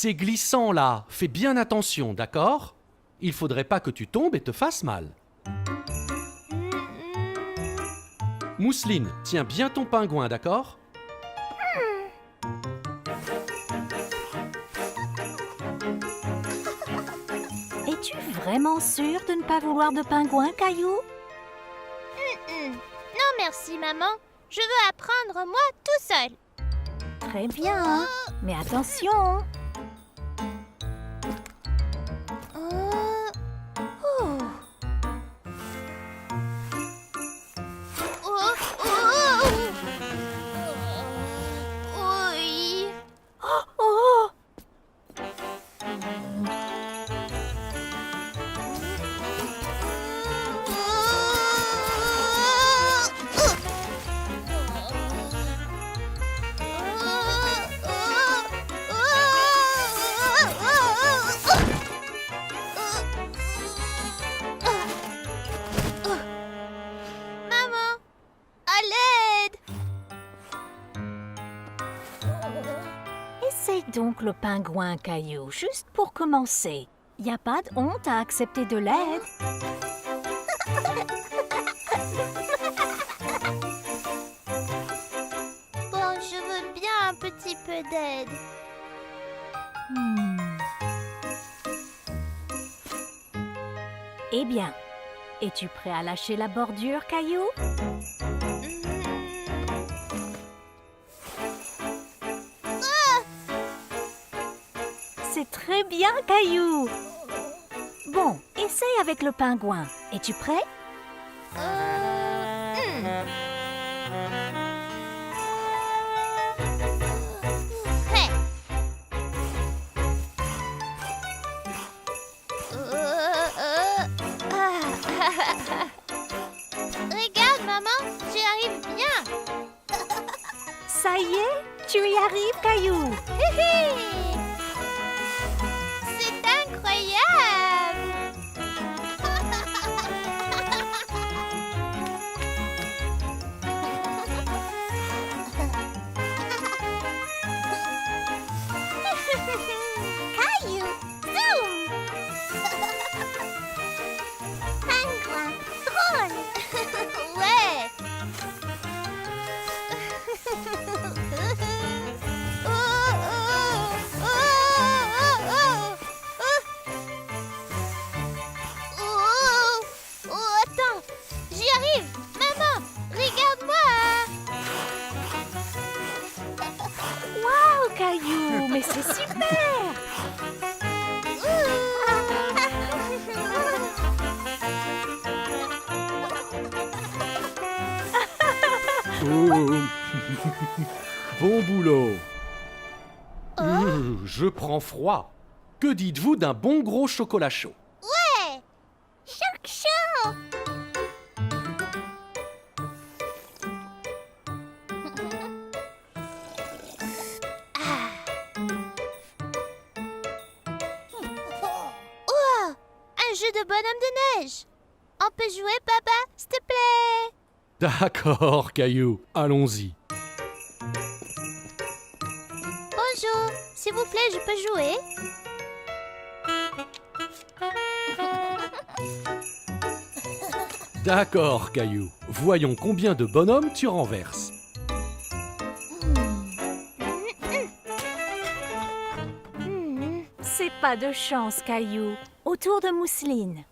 C'est glissant là, fais bien attention, d'accord? Il faudrait pas que tu tombes et te fasses mal. Mousseline, tiens bien ton pingouin, d'accord? Es-tu vraiment sûr de ne pas vouloir de pingouin, Caillou? Non merci maman, je veux apprendre moi tout seul. Très bien, mais attention. Oui. Oh! Maman, à l'aide! Essaye donc le pingouin, Caillou, juste pour commencer. Y a pas de honte à accepter de l'aide. Bon, je veux bien un petit peu d'aide. Eh bien, es-tu prêt à lâcher la bordure, Caillou? C'est très bien, Caillou. Bon, essaye avec le pingouin. Es-tu prêt? Prêt. Regarde maman, j'y arrive bien. Ça y est, tu y arrives, Caillou. C'est incroyable. Caillou, zoom. Pingouin, drôle. Ouais. Attends, j'y arrive. Maman, regarde-moi. Waouh, Caillou, mais c'est super. Oh. Bon boulot. Je prends froid. Que dites-vous d'un bon gros chocolat chaud? Ouais. Choc chaud. Oh, un jeu de bonhomme de neige. On peut jouer, papa, s'il te plaît? D'accord, Caillou, allons-y. Bonjour, s'il vous plaît, je peux jouer? D'accord, Caillou. Voyons combien de bonhommes tu renverses. C'est pas de chance, Caillou. Autour de Mousseline.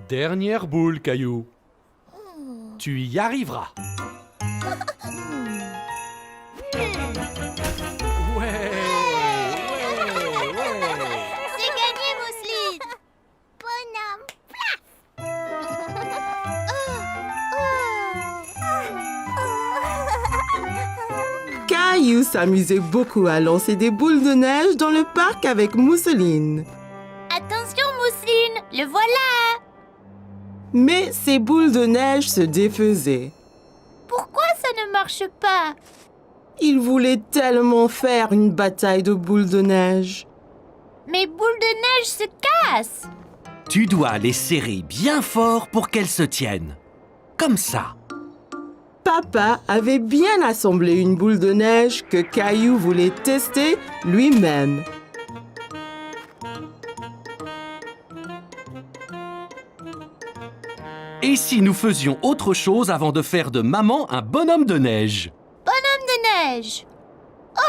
Dernière boule, Caillou. Tu y arriveras. Ouais. C'est gagné, Mousseline. Bonhomme, Caillou s'amusait beaucoup à lancer des boules de neige dans le parc avec Mousseline. Attention, Mousseline, le voilà. Mais ces boules de neige se défaisaient. Pourquoi ça ne marche pas? Il voulait tellement faire une bataille de boules de neige. Mes boules de neige se cassent. Tu dois les serrer bien fort pour qu'elles se tiennent. Comme ça. Papa avait bien assemblé une boule de neige que Caillou voulait tester lui-même. Et si nous faisions autre chose avant de faire de maman un bonhomme de neige? Bonhomme de neige.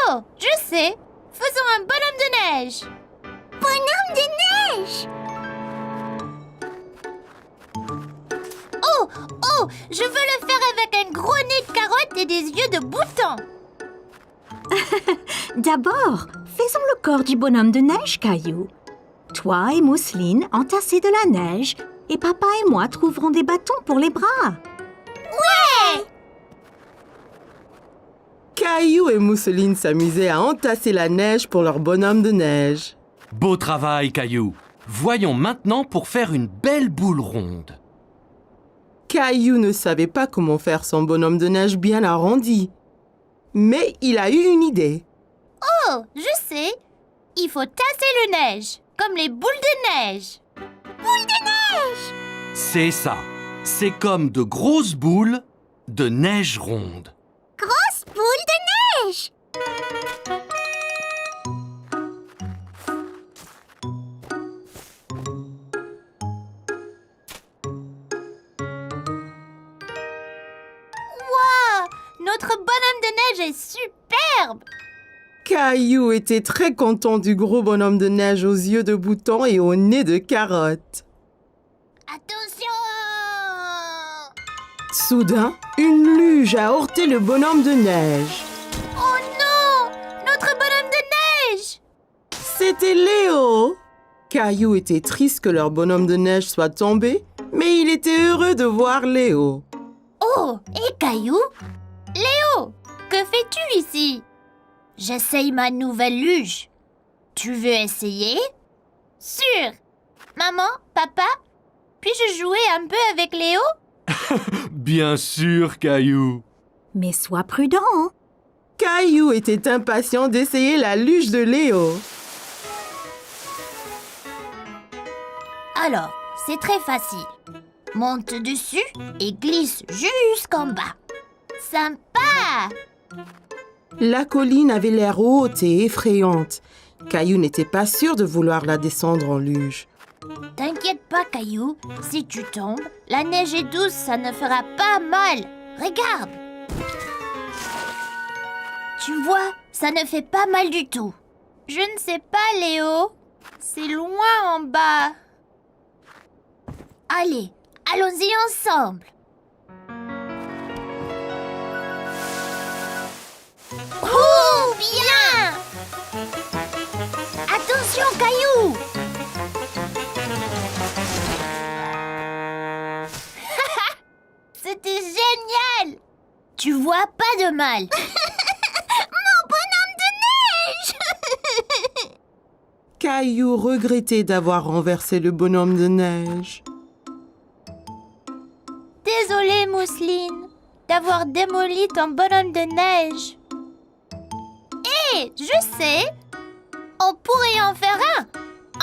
Oh, je sais. Faisons un bonhomme de neige. Bonhomme de neige. Oh, je veux le faire avec un gros nez de carotte et des yeux de bouton. D'abord, faisons le corps du bonhomme de neige, Caillou. Toi et Mousseline entassez de la neige et papa et moi trouverons des bâtons pour les bras. Caillou et Mousseline s'amusaient à entasser la neige pour leur bonhomme de neige. Beau travail, Caillou. Voyons maintenant pour faire une belle boule ronde. Caillou ne savait pas comment faire son bonhomme de neige bien arrondi. Mais il a eu une idée. Oh, je sais. Il faut tasser le neige, comme les boules de neige. Boules de neige. C'est ça. C'est comme de grosses boules de neige ronde. Grosse boule de neige. Wow, notre bonhomme de neige est superbe. Caillou était très content du gros bonhomme de neige aux yeux de bouton et au nez de carotte. Attention. Soudain, une luge a heurté le bonhomme de neige. Oh non, notre bonhomme de neige. C'était Léo. Caillou était triste que leur bonhomme de neige soit tombé, mais il était heureux de voir Léo. Oh, et Caillou? Léo, que fais-tu ici? J'essaye ma nouvelle luge. Tu veux essayer? Sûr. Maman, papa, puis-je jouer un peu avec Léo? Bien sûr, Caillou. Mais sois prudent, hein. Caillou était impatient d'essayer la luge de Léo. Alors, c'est très facile. Monte dessus et glisse jusqu'en bas. Sympa! La colline avait l'air haute et effrayante. Caillou n'était pas sûr de vouloir la descendre en luge. T'inquiète pas, Caillou. Si tu tombes, la neige est douce, ça ne fera pas mal. Regarde! Tu vois, ça ne fait pas mal du tout. Je ne sais pas, Léo. C'est loin en bas. Allez, allons-y ensemble. Oh, bien! Attention, Caillou! C'était génial! Tu vois pas de mal. Mon bonhomme de neige! Caillou regrettait d'avoir renversé le bonhomme de neige. Désolée, Mousseline, d'avoir démoli ton bonhomme de neige. Hé, je sais! On pourrait en faire un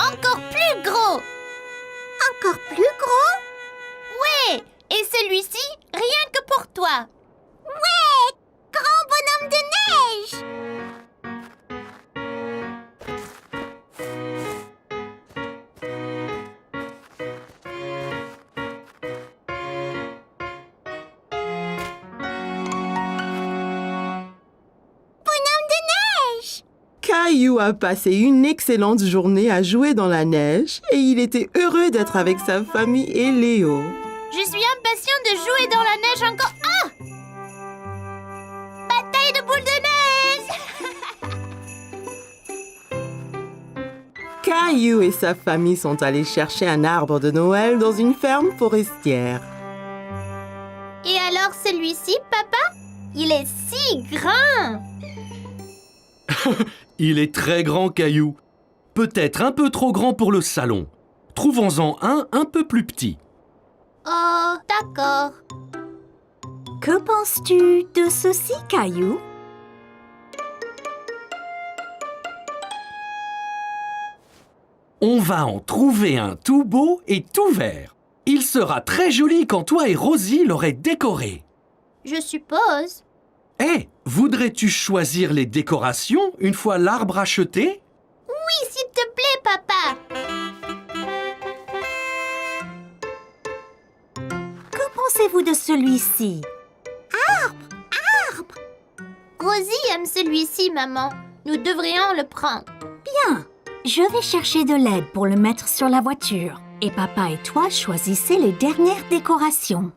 encore plus gros! Encore plus gros? Ouais! Et celui-ci, rien que pour toi! Ouais! Grand bonhomme de neige! Caillou a passé une excellente journée à jouer dans la neige et il était heureux d'être avec sa famille et Léo. Je suis impatient de jouer dans la neige encore. Ah! Bataille de boules de neige! Caillou et sa famille sont allés chercher un arbre de Noël dans une ferme forestière. Et alors celui-ci, papa? Il est si grand! Il est très grand, Caillou. Peut-être un peu trop grand pour le salon. Trouvons-en un peu plus petit. Oh, d'accord. Que penses-tu de ceci, Caillou? On va en trouver un tout beau et tout vert. Il sera très joli quand toi et Rosie l'aurez décoré. Je suppose. Hé, voudrais-tu choisir les décorations une fois l'arbre acheté? Oui, s'il te plaît, papa. Que pensez-vous de celui-ci? Rosie aime celui-ci, maman. Nous devrions le prendre. Bien, je vais chercher de l'aide pour le mettre sur la voiture. Et papa et toi choisissez les dernières décorations.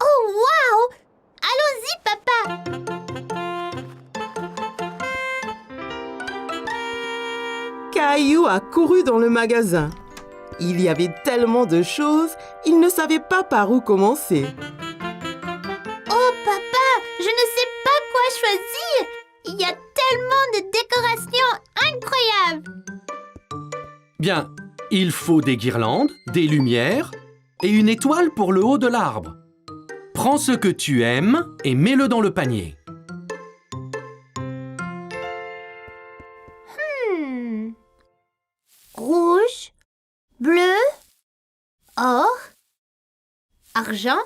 Oh, waouh! Allons-y, papa. Caillou a couru dans le magasin. Il y avait tellement de choses, il ne savait pas par où commencer. Oh, papa, je ne sais pas quoi choisir. Il y a tellement de décorations incroyables. Bien, il faut des guirlandes, des lumières et une étoile pour le haut de l'arbre. Prends ce que tu aimes et mets-le dans le panier. Rouge, bleu, or, argent.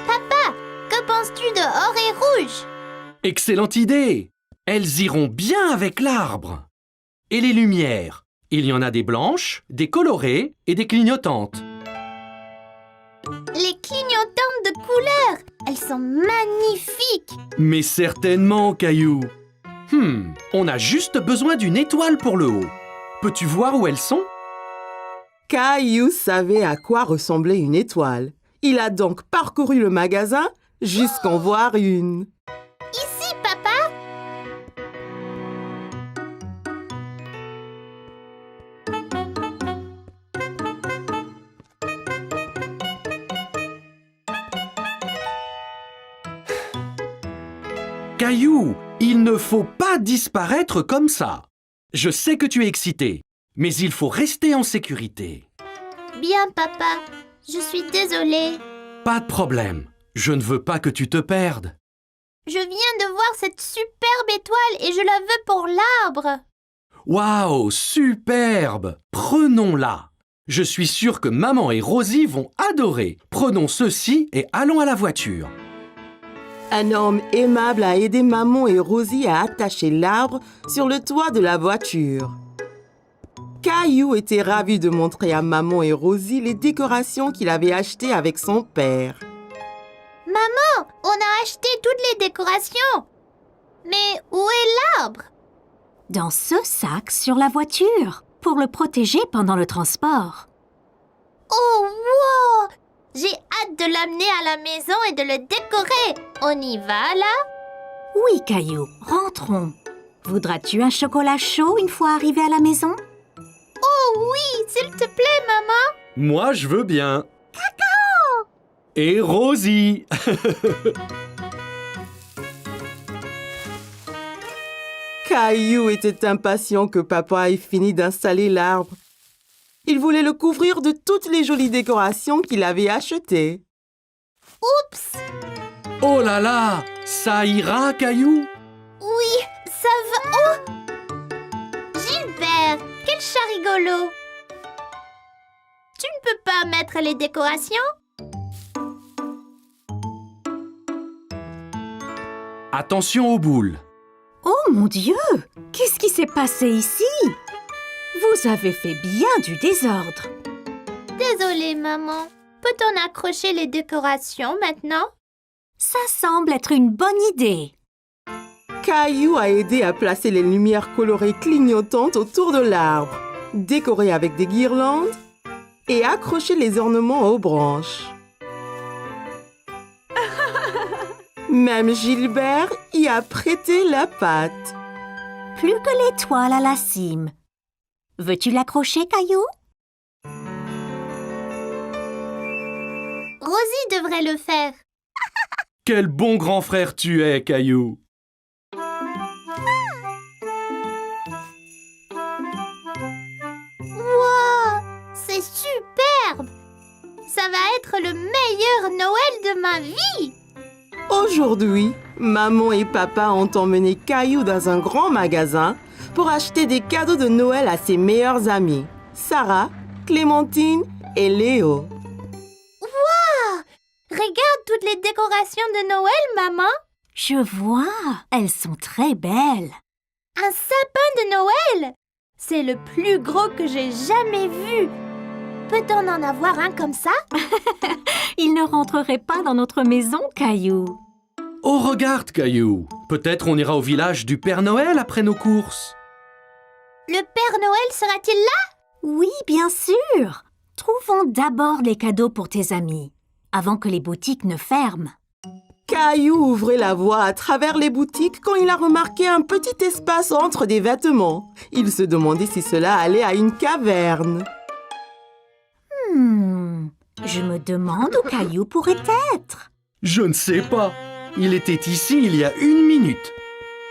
Papa, que penses-tu de or et rouge? Excellente idée! Elles iront bien avec l'arbre. Et les lumières? Il y en a des blanches, des colorées et des clignotantes. Les clignotantes de couleurs, elles sont magnifiques. Mais certainement, Caillou. On a juste besoin d'une étoile pour le haut. Peux-tu voir où elles sont? Caillou savait à quoi ressemblait une étoile. Il a donc parcouru le magasin jusqu'en voir une. Ici, papa. Caillou, il ne faut pas disparaître comme ça. Je sais que tu es excité, mais il faut rester en sécurité. Bien, papa. Je suis désolée. Pas de problème. Je ne veux pas que tu te perdes. Je viens de voir cette superbe étoile et je la veux pour l'arbre. Waouh, superbe! Prenons-la. Je suis sûr que maman et Rosie vont adorer. Prenons ceci et allons à la voiture. Un homme aimable a aidé maman et Rosie à attacher l'arbre sur le toit de la voiture. Caillou était ravi de montrer à maman et Rosie les décorations qu'il avait achetées avec son père. Maman, on a acheté toutes les décorations. Mais où est l'arbre? Dans ce sac sur la voiture, pour le protéger pendant le transport. Oh, wow! J'ai hâte de l'amener à la maison et de le décorer. On y va, là? Oui, Caillou, rentrons. Voudras-tu un chocolat chaud une fois arrivé à la maison? Oh oui, s'il te plaît, maman. Moi, je veux bien. Cacao! Et Rosie! Caillou était impatient que papa ait fini d'installer l'arbre. Il voulait le couvrir de toutes les jolies décorations qu'il avait achetées. Oups! Oh là là! Ça ira, Caillou? Oui, ça va. Oh! Gilbert, quel chat rigolo! Tu ne peux pas mettre les décorations? Attention aux boules. Oh mon Dieu! Qu'est-ce qui s'est passé ici? Vous avez fait bien du désordre. Désolée, maman. Peut-on accrocher les décorations maintenant? Ça semble être une bonne idée. Caillou a aidé à placer les lumières colorées clignotantes autour de l'arbre, décoré avec des guirlandes et accrocher les ornements aux branches. Même Gilbert y a prêté la patte. Plus que l'étoile à la cime. Veux-tu l'accrocher, Caillou? Rosie devrait le faire. Quel bon grand frère tu es, Caillou! Wow! C'est superbe! Ça va être le meilleur Noël de ma vie! Aujourd'hui, Maman et papa ont emmené Caillou dans un grand magasin pour acheter des cadeaux de Noël à ses meilleurs amis, Sarah, Clémentine et Léo. Regarde toutes les décorations de Noël, maman. Je vois, elles sont très belles. Un sapin de Noël. C'est le plus gros que j'ai jamais vu. Peut-on en avoir un comme ça? Il ne rentrerait pas dans notre maison, Caillou. Oh, regarde, Caillou. Peut-être on ira au village du Père Noël après nos courses. Le Père Noël sera-t-il là? Oui, bien sûr. Trouvons d'abord les cadeaux pour tes amis, avant que les boutiques ne ferment. Caillou ouvrait la voie à travers les boutiques quand il a remarqué un petit espace entre des vêtements. Il se demandait si cela allait à une caverne. Je me demande où Caillou pourrait être. Je ne sais pas. Il était ici il y a 1 minute.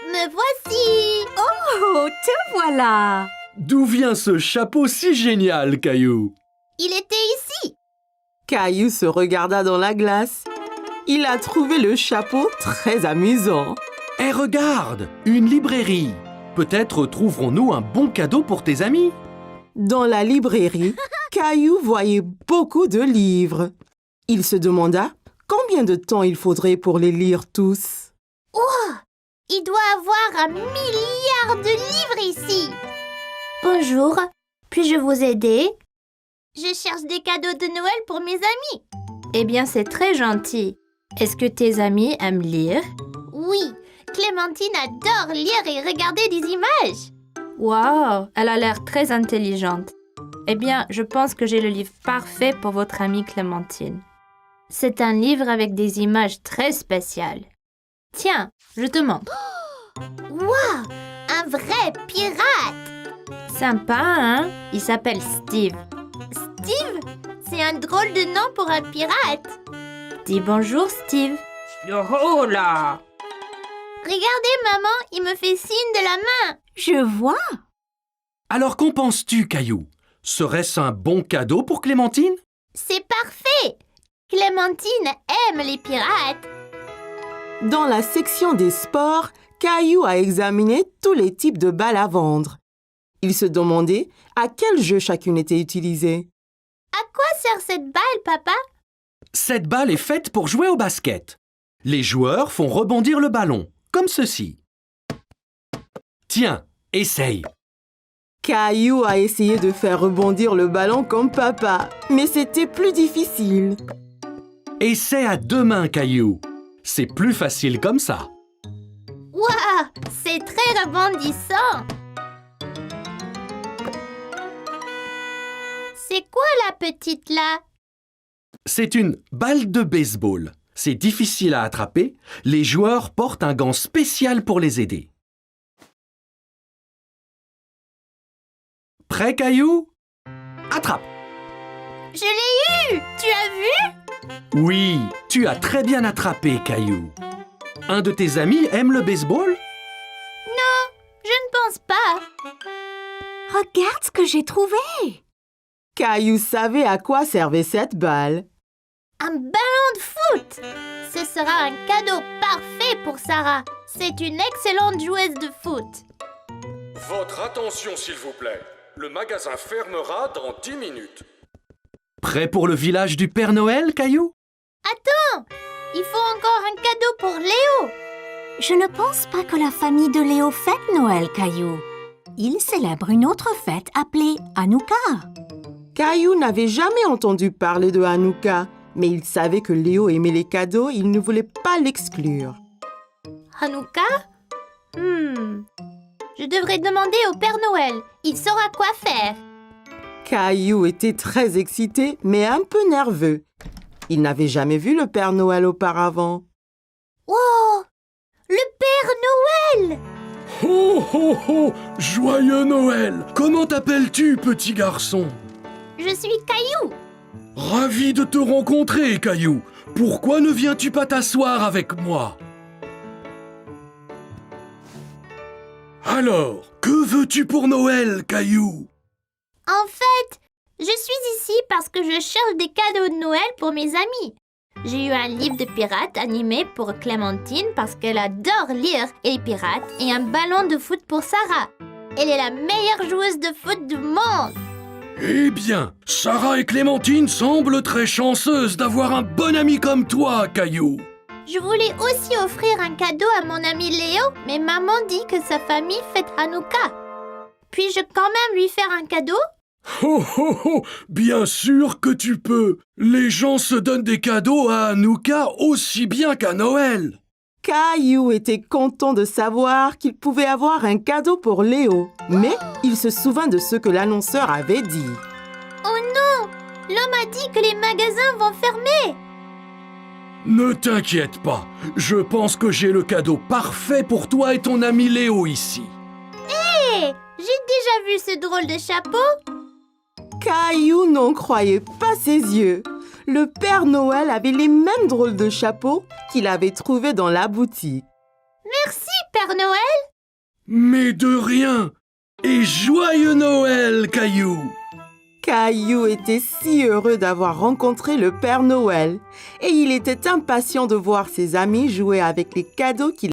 Me voici. Oh, te voilà. D'où vient ce chapeau si génial, Caillou? Il était ici. Caillou se regarda dans la glace. Il a trouvé le chapeau très amusant. Eh, regarde, une librairie. Peut-être trouverons-nous un bon cadeau pour tes amis. Dans la librairie, Caillou voyait beaucoup de livres. Il se demanda combien de temps il faudrait pour les lire tous. Il doit avoir 1 milliard de livres ici. Bonjour, puis-je vous aider? Je cherche des cadeaux de Noël pour mes amis. Eh bien, c'est très gentil. Est-ce que tes amis aiment lire? Oui, Clémentine adore lire et regarder des images. Wow, elle a l'air très intelligente. Eh bien, je pense que j'ai le livre parfait pour votre amie Clémentine. C'est un livre avec des images très spéciales. Tiens, je te montre. Waouh, un vrai pirate. Sympa, hein? Il s'appelle Steve. Steve, c'est un drôle de nom pour un pirate. Dis bonjour, Steve. Oh là! Regardez, maman, il me fait signe de la main. Je vois. Alors qu'en penses-tu, Caillou? Serait-ce un bon cadeau pour Clémentine? C'est parfait. Clémentine aime les pirates. Dans la section des sports, Caillou a examiné tous les types de balles à vendre. Il se demandait à quel jeu chacune était utilisée. À quoi sert cette balle, papa? Cette balle est faite pour jouer au basket. Les joueurs font rebondir le ballon, comme ceci. Tiens, essaye. Caillou a essayé de faire rebondir le ballon comme papa, mais c'était plus difficile. Essaie à 2 mains, Caillou. C'est plus facile comme ça. Waouh, c'est très rebondissant. C'est quoi la petite là? C'est une balle de baseball. C'est difficile à attraper. Les joueurs portent un gant spécial pour les aider. Prêt, Caillou? Attrape! Je l'ai eu. Tu as vu? Oui, tu as très bien attrapé, Caillou. Un de tes amis aime le baseball? Non, je ne pense pas. Regarde ce que j'ai trouvé. Caillou savait à quoi servait cette balle. Un ballon de foot. Ce sera un cadeau parfait pour Sarah. C'est une excellente joueuse de foot. Votre attention, s'il vous plaît. Le magasin fermera dans 10 minutes. Prêt pour le village du Père Noël, Caillou? Attends, il faut encore un cadeau pour Léo. Je ne pense pas que la famille de Léo fête Noël, Caillou. Il célèbre une autre fête appelée Hanouka. Caillou n'avait jamais entendu parler de Hanouka, mais il savait que Léo aimait les cadeaux et il ne voulait pas l'exclure. Hanouka? Je devrais demander au Père Noël. Il saura quoi faire. Caillou était très excité, mais un peu nerveux. Il n'avait jamais vu le Père Noël auparavant. Oh, le Père Noël! Ho ho ho! Joyeux Noël! Comment t'appelles-tu, petit garçon? Je suis Caillou. Ravi de te rencontrer, Caillou. Pourquoi ne viens-tu pas t'asseoir avec moi? Alors, que veux-tu pour Noël, Caillou? En fait, je suis ici parce que je cherche des cadeaux de Noël pour mes amis. J'ai eu un livre de pirates animé pour Clémentine parce qu'elle adore lire et les pirates et un ballon de foot pour Sarah. Elle est la meilleure joueuse de foot du monde. Eh bien, Sarah et Clémentine semblent très chanceuses d'avoir un bon ami comme toi, Caillou. Je voulais aussi offrir un cadeau à mon ami Léo, mais maman dit que sa famille fête Hanouka. Puis-je quand même lui faire un cadeau? Oh oh oh, bien sûr que tu peux. Les gens se donnent des cadeaux à Hanouka aussi bien qu'à Noël. Caillou était content de savoir qu'il pouvait avoir un cadeau pour Léo, mais il se souvint de ce que l'annonceur avait dit. Oh non! L'homme a dit que les magasins vont fermer. Ne t'inquiète pas, je pense que j'ai le cadeau parfait pour toi et ton ami Léo ici. Hé! J'ai déjà vu ce drôle de chapeau. Caillou n'en croyait pas ses yeux. Le Père Noël avait les mêmes drôles de chapeaux qu'il avait trouvés dans la boutique. Merci, Père Noël. Mais de rien. Et joyeux Noël, Caillou. Caillou était si heureux d'avoir rencontré le Père Noël et il était impatient de voir ses amis jouer avec les cadeaux qu'il